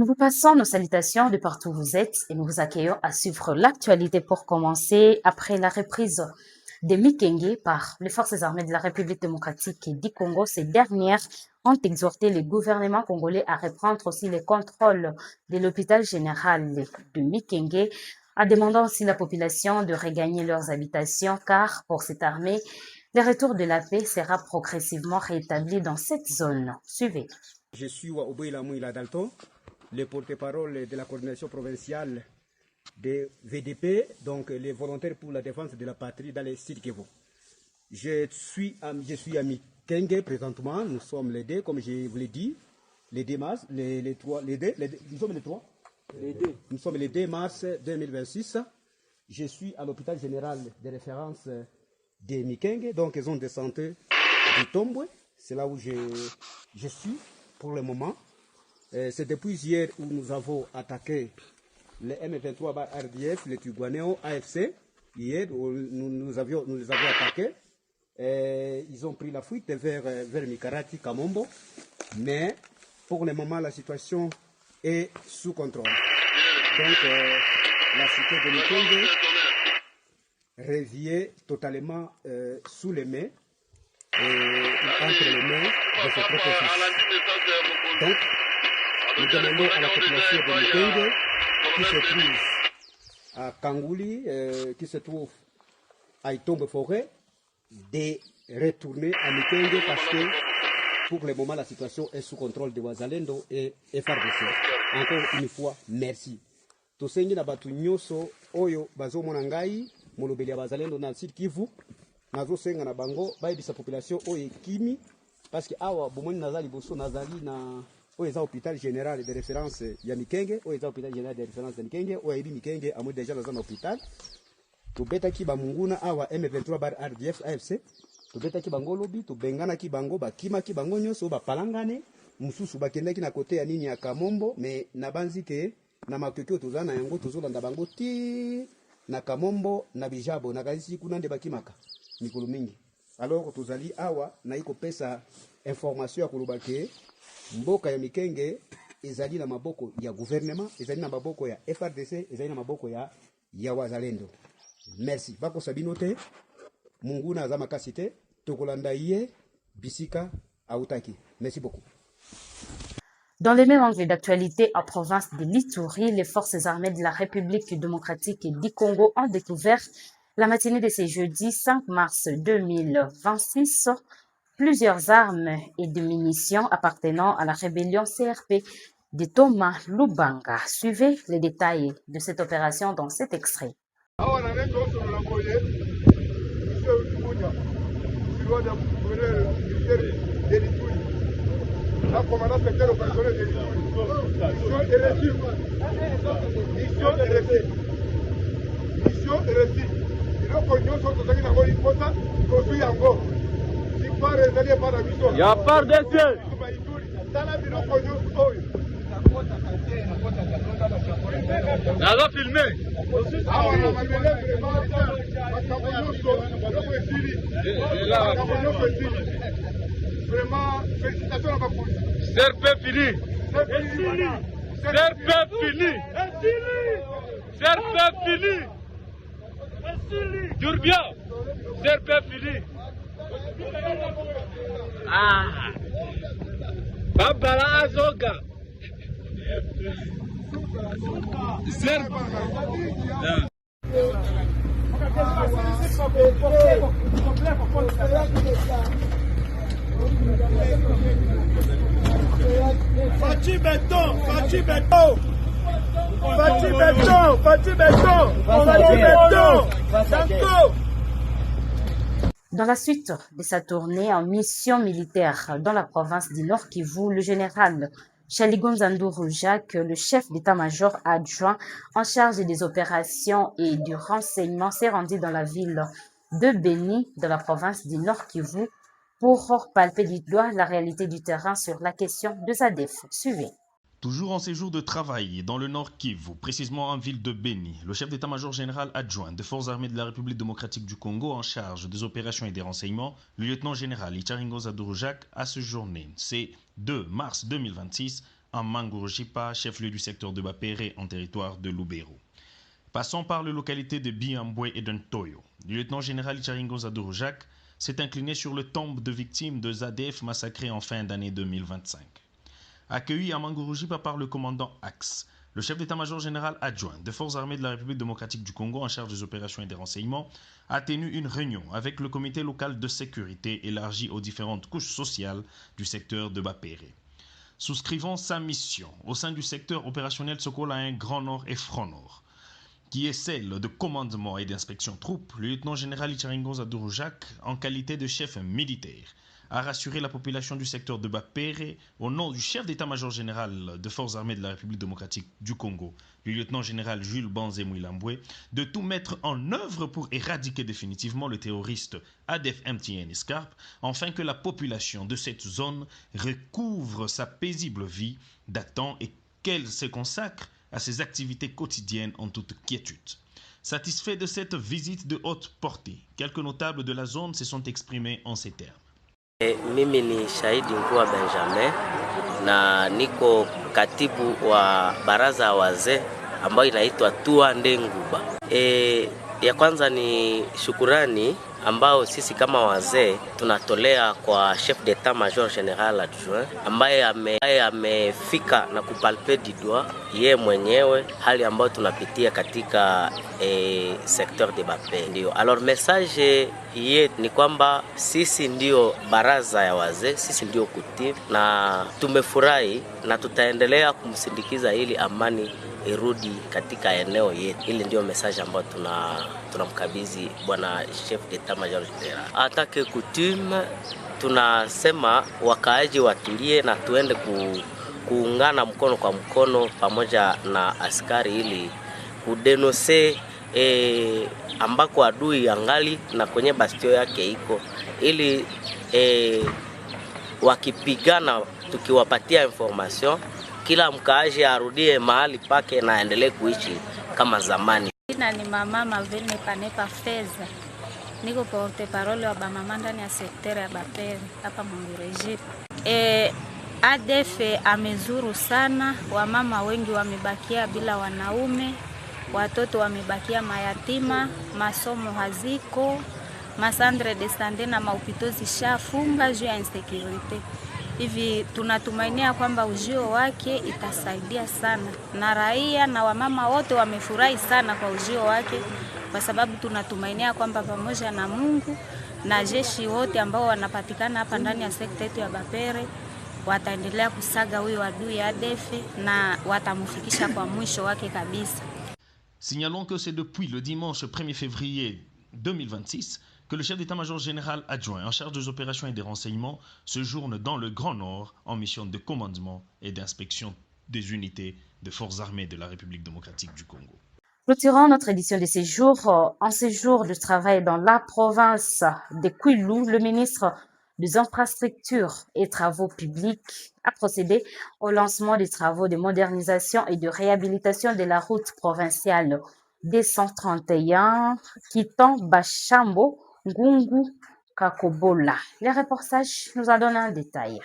Nous vous passons nos salutations de partout où vous êtes et nous vous accueillons à suivre l'actualité pour commencer après la reprise des Mikenge par les forces armées de la République démocratique du Congo. Ces dernières ont exhorté le gouvernement congolais à reprendre aussi les contrôles de l'hôpital général de Mikenge, en demandant aussi à la population de regagner leurs habitations car pour cette armée, le retour de la paix sera progressivement rétabli dans cette zone. Suivez. Je suis Waoboy Lamouila Dalton, le porte-parole de la coordination provinciale des VDP, donc les volontaires pour la défense de la patrie dans les sites Kivu. Je suis à Mikenge présentement, nous sommes les deux, comme je vous l'ai dit, les 2 mars, nous sommes les trois. Nous sommes les 2 mars 2026. Je suis à l'hôpital général de référence de Mikenge, donc zone de santé du Tomboué. C'est là où je suis pour le moment. C'est depuis hier où nous avons attaqué les M23 par RDF, les Tuguanéo, AFC. Hier, nous les avions attaqués. Ils ont pris la fuite vers Mikarati, Kamombo. Mais pour le moment, la situation est sous contrôle. Donc, la cité de Mikenge revient totalement sous les mains et entre les mains de ses propres fils. Donc, nous demandons à la population de Mikenge qui se trouve à Kangouli, qui se trouve à Itombe Forêt, de retourner à Mikenge parce que pour le moment la situation est sous contrôle de Wazalendo et FARDC. Encore une fois, merci. Tosengi na batu nyoso oyo bazomona ngai molobeli ya Bazalendo na Sud Kivu nazosenga na bango bayebisa population oyo ekimi parce que awa bomoni nazali boso nazali na oyo eza hôpital général de référence ya Mikenge, oyo eza hôpital général de référence ya Mikenge, oyo yebi Mikenge amo déjà dans un hôpital. Tobetaki bamunguna awa M23 bar RDF AFC, tobetaki bango lobi, tobenganaki bango bakimaki bango nyonso bapalangane, mususu bakendaki na kote ya nini ya Kamombo, mais nabanzi ke na makeke toza na yango tozolanda bango ti na Kamombo na Bijabo na kasi kuna nde bakimaka mikolo mingi. Alors tozali awa na iko pesa information ya koloba ke mboka ya Mikenge ezali na maboko ya gouvernement, ezali na maboko ya FRDC, ezali na maboko ya Wazalendo. Merci. Bako sabino te munguna za makasi te tokolanda ye bisika autaki. Merci beaucoup. Dans les mêmes angles d'actualité, en province de l'Ituri, les forces armées de la République démocratique du Congo ont découvert la matinée de ce jeudi 5 mars 2026 plusieurs armes et des munitions appartenant à la rébellion CRP de Thomas Lubanga. Suivez les détails de cette opération dans cet extrait. La commandant secteur opérationnel de l'Ituri. Mission est reçue. Il n'y a pas d'essai. Nalo filmé. Vraiment, félicitations à ma police. Serpe fini. Serpe fini. Serpe fini. Durbia. Serpe fini. Ah. Babala Azoga. Serpe. Fati Beton, Fati Beton, Fati Beton, Fati Beton, Fati Beton, Dans la suite de sa tournée en mission militaire dans la province du Nord Kivu, le général Chaligonzandou Jacques, le chef d'état-major adjoint en charge des opérations et du renseignement, s'est rendu dans la ville de Beni, dans la province du Nord Kivu, pour palper du doigt la réalité du terrain sur la question de Zadef. Suivez. Toujours en séjour de travail dans le Nord Kivu, précisément en ville de Beni, le chef d'état-major général adjoint des forces armées de la République démocratique du Congo en charge des opérations et des renseignements, le lieutenant général Icharingo Zaduru Jacques, a séjourné, c'est 2 mars 2026, en Mangurujipa, chef-lieu du secteur de Bapere en territoire de Lubero. Passons par les localités de Biambwe et d'Ntoyo. Le lieutenant-général Icharingoza Dorojak s'est incliné sur le tombe de victimes de ZADF massacrées en fin d'année 2025. Accueilli à Mangurujipa par le commandant Axe, le chef d'état-major général adjoint des forces armées de la République démocratique du Congo en charge des opérations et des renseignements a tenu une réunion avec le comité local de sécurité élargi aux différentes couches sociales du secteur de Bapere. Souscrivant sa mission au sein du secteur opérationnel Sokola 1 Grand Nord et Front Nord, qui est celle de commandement et d'inspection troupes, le lieutenant-général Icharingoza Dorojak, en qualité de chef militaire, a rassuré la population du secteur de Bapere au nom du chef d'état-major général des forces armées de la République démocratique du Congo, le lieutenant-général Jules Banzemouilambwe, de tout mettre en œuvre pour éradiquer définitivement le terroriste ADF MTN Scarpe, afin que la population de cette zone recouvre sa paisible vie datant et qu'elle se consacre à ses activités quotidiennes en toute quiétude. Satisfait de cette visite de haute portée, quelques notables de la zone se sont exprimés en ces termes. Mimi ni Shahidi Ngua Benjamin na niko katibu wa baraza ya wazee ambayo inaitwa Tua Ndenguba. Ya kwanza ni shukurani ambao sisi kama wazee tunatolea kwa chef d'état major général adjoint ambaye amefika na kupalpe didwa ye mwenyewe hali ambayo tunapitia katika secteur de Bapere. Ndio alors message ye ni kwamba sisi ndio baraza ya wazee, sisi ndio kuti na tumefurahi na tutaendelea kumsindikiza ili amani irudi katika eneo yetu. Ile ndio message ambayo tunamkabidhi bwana chef d'état major général. Atake coutume tunasema wakaaji watulie na tuende kuungana mkono kwa mkono pamoja na askari ili kudenose ambako adui angali na kwenye bastio yake iko ili wakipigana tukiwapatia information kila mkaaji arudie mahali pake na aendelee kuishi kama zamani. Jina ni mama Mavene Panepa Feza. Niko porte parole wa bamama ndani ya sekta ya Bapere hapa Mangurujipa. ADF amezuru sana, wamama wengi wamebakia bila wanaume, watoto wamebakia mayatima, masomo haziko, masandre de sande na maupitozi shafunga juu ya insecurity. Hivi tunatumainia kwamba ujio wake itasaidia sana na raia na wamama wote wamefurahi sana kwa ujio wake, kwa sababu tunatumainia kwamba pamoja na Mungu na jeshi wote ambao wanapatikana hapa ndani ya sekta yetu ya Bapere wataendelea kusaga huyo adui ADF na watamfikisha kwa mwisho wake kabisa. Signalons que c'est depuis le dimanche 1er février 2026 que le chef d'état-major général adjoint en charge des opérations et des renseignements séjourne dans le Grand Nord en mission de commandement et d'inspection des unités de forces armées de la République démocratique du Congo. Clôturons notre édition de séjour en séjour de travail dans la province de Kwilu. Le ministre des Infrastructures et Travaux Publics a procédé au lancement des travaux de modernisation et de réhabilitation de la route provinciale D131 quittant Bachambo, Ngungu, Kakobola. Les reportages nous en donnent un détail.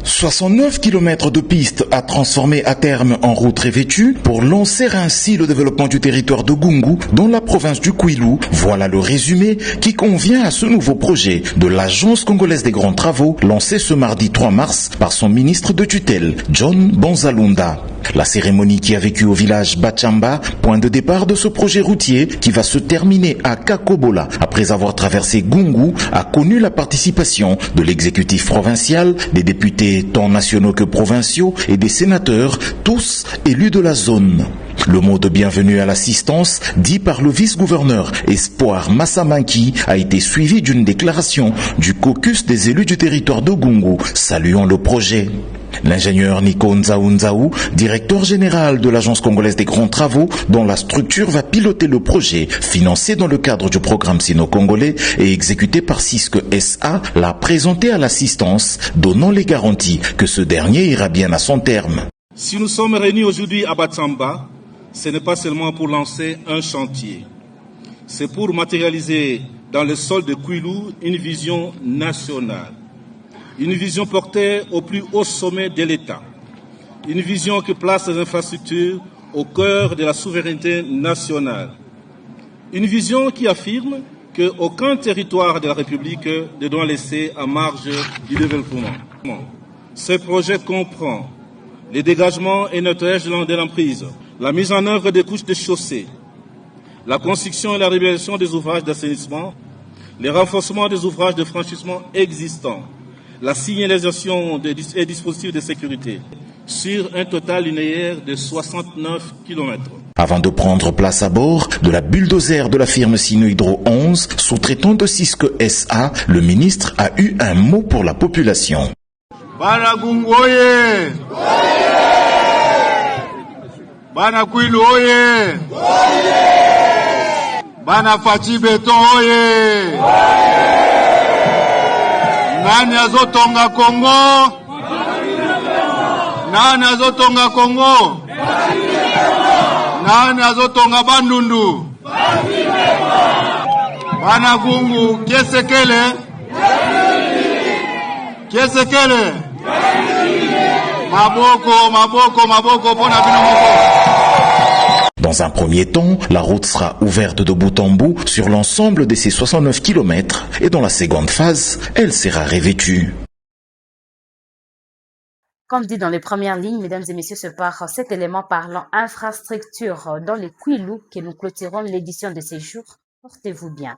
69 km de pistes à transformer à terme en route revêtue pour lancer ainsi le développement du territoire de Gungu dans la province du Kwilu. Voilà le résumé qui convient à ce nouveau projet de l'Agence congolaise des grands travaux lancé ce mardi 3 mars par son ministre de tutelle, John Bonzalunda. La cérémonie qui a vécu au village Bachamba, point de départ de ce projet routier qui va se terminer à Kakobola après avoir traversé Gungu, a connu la participation de l'exécutif provincial, des députés tant nationaux que provinciaux et des sénateurs, tous élus de la zone. Le mot de bienvenue à l'assistance, dit par le vice-gouverneur Espoir Massamanki, a été suivi d'une déclaration du caucus des élus du territoire de Gungu, saluant le projet. L'ingénieur Nico Nzaou, directeur général de l'Agence congolaise des grands travaux, dont la structure va piloter le projet, financé dans le cadre du programme sino-congolais et exécuté par Cisco SA, l'a présenté à l'assistance, donnant les garanties que ce dernier ira bien à son terme. Si nous sommes réunis aujourd'hui à Batsamba, ce n'est pas seulement pour lancer un chantier. C'est pour matérialiser dans le sol de Kwilu une vision nationale. Une vision portée au plus haut sommet de l'État. Une vision qui place les infrastructures au cœur de la souveraineté nationale. Une vision qui affirme qu'aucun territoire de la République ne doit laisser à marge du développement. Ce projet comprend les dégagements et nettoyage de l'emprise, la mise en œuvre des couches de chaussée, la construction et la réalisation des ouvrages d'assainissement, le renforcement des ouvrages de franchissement existants, la signalisation des dispositifs de sécurité sur un total linéaire de 69 km. Avant de prendre place à bord de la bulldozer de la firme Sino-Hydro 11, sous-traitant de Cisco SA, le ministre a eu un mot pour la population. Bana Gungu oye! Bana Kwilu oye! Bana Fachi Beton oye! Nani azotonga Kongo? Nani azotonga Kongo? Nani azotonga Bandundu? Bana Gungu Kiesekele? Kiesekele? Maboko, maboko, maboko, pona bino moko. Dans un premier temps, la route sera ouverte de bout en bout sur l'ensemble de ces 69 km et dans la seconde phase, elle sera revêtue. Comme dit dans les premières lignes, mesdames et messieurs, c'est par cet élément parlant infrastructure dans les Kwilu que nous clôturons l'édition de ces jours. Portez-vous bien.